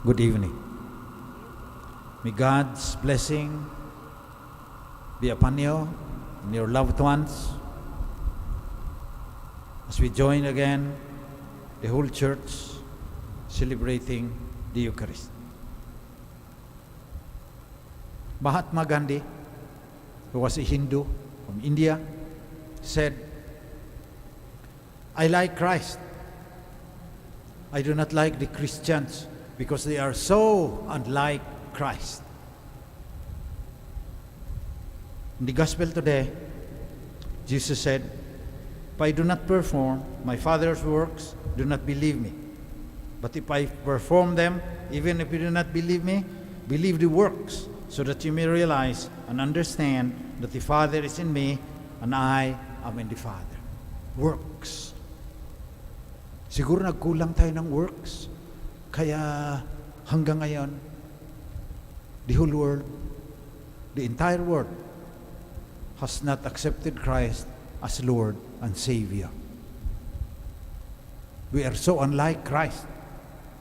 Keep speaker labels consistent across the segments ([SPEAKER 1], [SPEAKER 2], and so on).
[SPEAKER 1] Good evening. May God's blessing be upon you and your loved ones as we join again the whole church celebrating the Eucharist. Mahatma Gandhi, who was a Hindu from India, said, "I like Christ. I do not like the Christians because they are so unlike Christ." In the gospel today, Jesus said, "If I do not perform my Father's works, do not believe me. But if I perform them, even if you do not believe me, believe the works, so that you may realize and understand that the Father is in me and I am in the Father." Works. Siguro nagkulang tayo ng works. Kaya hanggang ngayon, the whole world, the entire world, has not accepted Christ as Lord and Savior. We are so unlike Christ.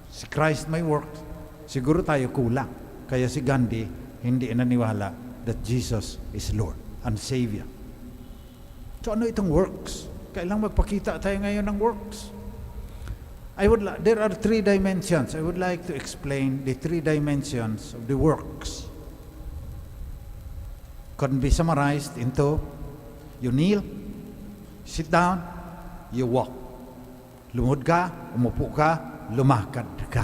[SPEAKER 1] Si Christ may works, siguro tayo kulang. Kaya si Gandhi hindi naniwala that Jesus is Lord and Savior. So ano itong works? Kailangan magpakita tayo ngayon ng works. There are three dimensions. I would like to explain the three dimensions of the works. Can be summarized into: you kneel, sit down, you walk. Lumuhod ka, umupo ka, lumakad ka.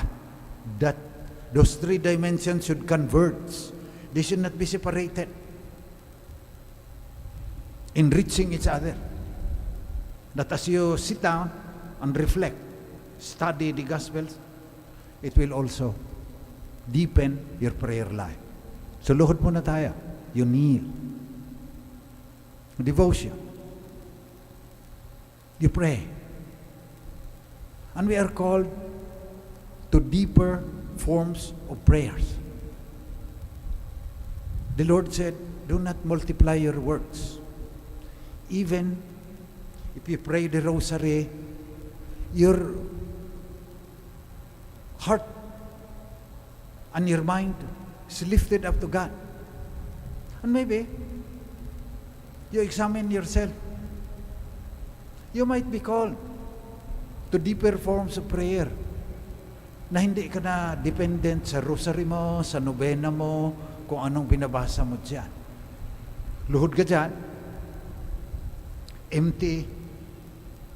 [SPEAKER 1] Those three dimensions should converge. They should not be separated, enriching each other. That as you sit down and reflect, study the Gospels, it will also deepen your prayer life. So luhod muna tayo. You kneel. Devotion. You pray. And we are called to deeper forms of prayers. The Lord said, "Do not multiply your words." Even if you pray the rosary, your heart and your mind is lifted up to God. And maybe you examine yourself. You might be called to deeper forms of prayer na hindi ka na dependent sa rosary mo, sa nobena mo, kung anong binabasa mo dyan. Luhod ka dyan, empty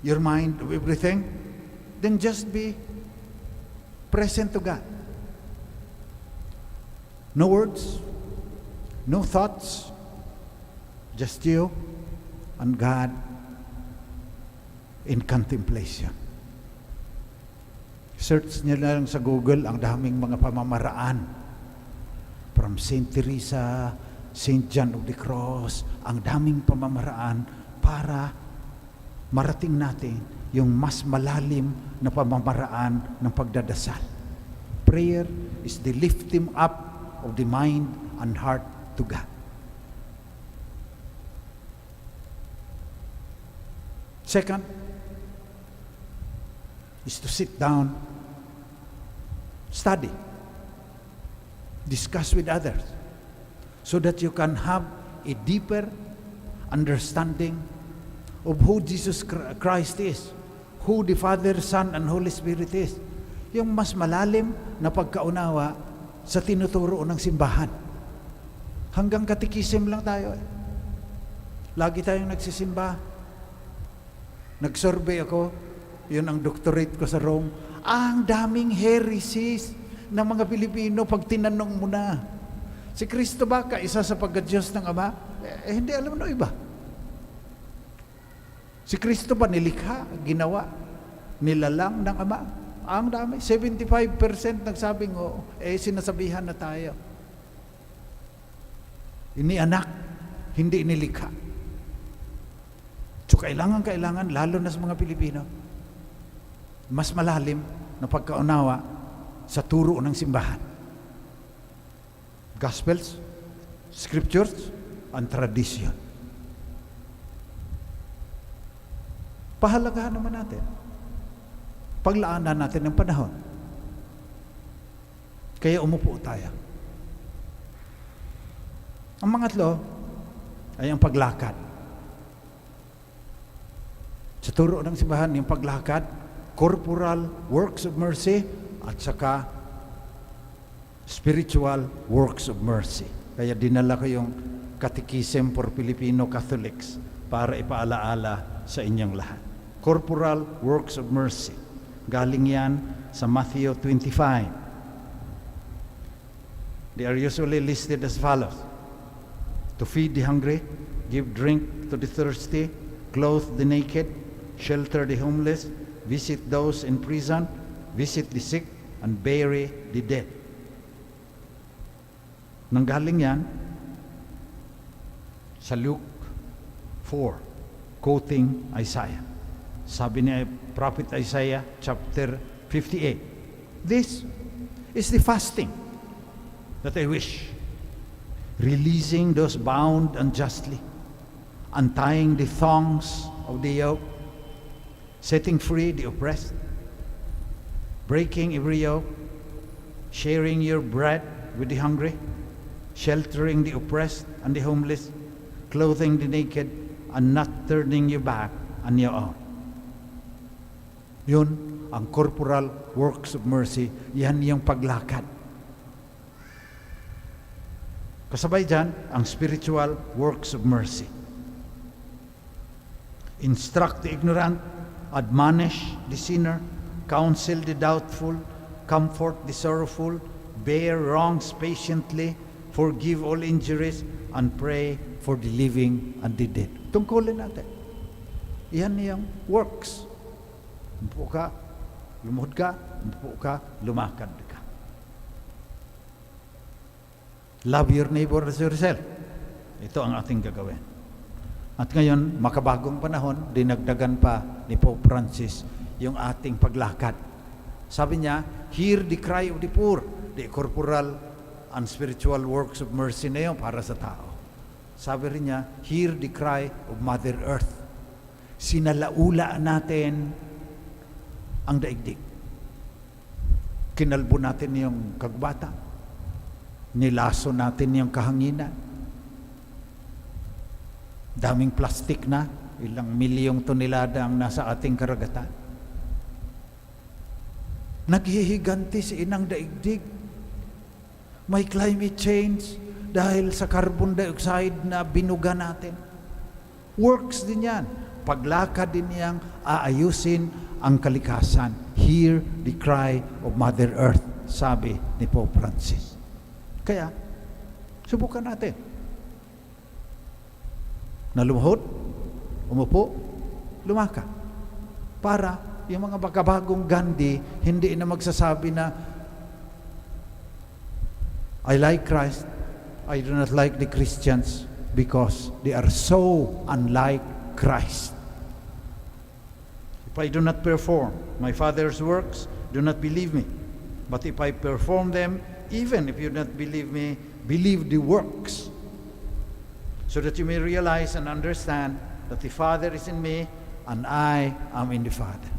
[SPEAKER 1] your mind of everything, then just be present to God. No words, no thoughts, just you and God in contemplation. Search niyo lang sa Google ang daming mga pamamaraan. From Saint Teresa, Saint John of the Cross, ang daming pamamaraan para marating natin yung mas malalim na pamamaraan ng pagdadasal. Prayer is the lifting up of the mind and heart to God. Second is to sit down, study, discuss with others, so that you can have a deeper understanding of who Jesus Christ is, who the Father, Son, and Holy Spirit is. Yung mas malalim na pagkaunawa sa tinuturo ng simbahan. Hanggang katikisim lang tayo. Lagi tayong nagsisimba. Nag-survey ako, yun ang doctorate ko sa Rome. Ang daming heresies ng mga Pilipino pag tinanong mo na, si Kristo ba kaisa sa pagka-Diyos ng Ama? Hindi alam no iba. Si Kristo ba nilikha, ginawa, nilalang ng Ama? Ang dami, 75% nagsabing oo. Sinasabihan na tayo. Inianak, hindi inilikha. So kailangan, lalo na sa mga Pilipino, mas malalim na pagkaunawa sa turo ng simbahan. Gospels, Scriptures, and tradition. Pahalagahan naman natin. Paglaanan natin ng panahon. Kaya umupo tayo. Ang pangatlo ay ang paglakad. Sa turo ng simbahan, yung paglakad, corporal works of mercy, at saka spiritual works of mercy. Kaya dinala ko yung Catechism for Filipino Catholics para ipaalaala sa inyong lahat. Corporal works of mercy. Galing yan sa Matthew 25. They are usually listed as follows: to feed the hungry, give drink to the thirsty, clothe the naked, shelter the homeless, visit those in prison, visit the sick, and bury the dead. Nanggaling yan sa Luke 4, quoting Isaiah. Sabi ni Prophet Isaiah, chapter 58, "This is the fasting that I wish, releasing those bound unjustly, untying the thongs of the yoke, setting free the oppressed, breaking every yoke, sharing your bread with the hungry, sheltering the oppressed and the homeless, clothing the naked, and not turning your back on your own." Yun ang corporal works of mercy. Yan yung paglakad. Kasabay dyan, ang spiritual works of mercy. Instruct the ignorant, admonish the sinner, counsel the doubtful, comfort the sorrowful, bear wrongs patiently, forgive all injuries, and pray for the living and the dead. Tungkulin natin. Yan yung works. Umupo ka, lumuhod ka, umupo ka, lumakad ka. Love your neighbor as yourself. Ito ang ating gagawin. At ngayon, makabagong panahon, dinagdagan pa ni Pope Francis yung ating paglakad. Sabi niya, hear the cry of the poor, the corporal and spiritual works of mercy na yun para sa tao. Sabi rin niya, hear the cry of Mother Earth. Sinalaula natin ang daigdig. Kinalbo natin yung kagbata. Nilaso natin yung kahanginan. Daming plastik na, ilang milyong tonelada ang nasa ating karagatan. Naghihiganti si inang daigdig. May climate change dahil sa carbon dioxide na binuga natin. Works din yan. Paglakad din niyang aayusin ang kalikasan. Hear the cry of Mother Earth, sabi ni Pope Francis. Kaya, subukan natin. Nalumuhod, umupo, lumaka. Para yung mga bagong Gandhi, hindi na magsasabi na, I like Christ, I do not like the Christians because they are so unlike Christ. If I do not perform my Father's works, do not believe me. But if I perform them, even if you do not believe me, believe the works, so that you may realize and understand that the Father is in me and I am in the Father.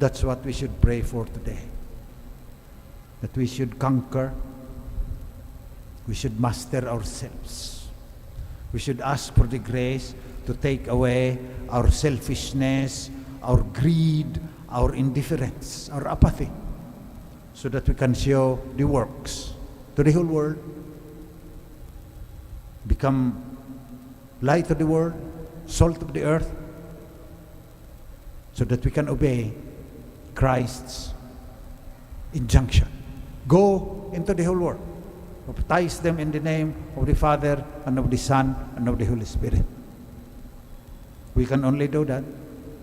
[SPEAKER 1] That's what we should pray for today. That we should conquer, we should master ourselves. We should ask for the grace to take away our selfishness, our greed, our indifference, our apathy, so that we can show the works to the whole world, become light of the world, salt of the earth, so that we can obey Christ's injunction. Go into the whole world. Baptize them in the name of the Father and of the Son and of the Holy Spirit. We can only do that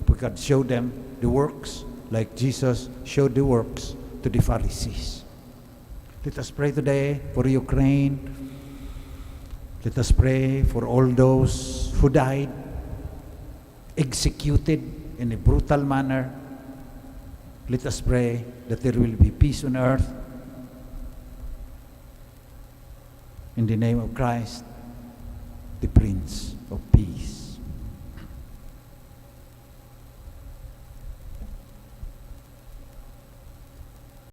[SPEAKER 1] if we can show them the works like Jesus showed the works to the Pharisees. Let us pray today for Ukraine. Let us pray for all those who died, executed in a brutal manner. Let us pray that there will be peace on earth. In the name of Christ, the Prince of Peace.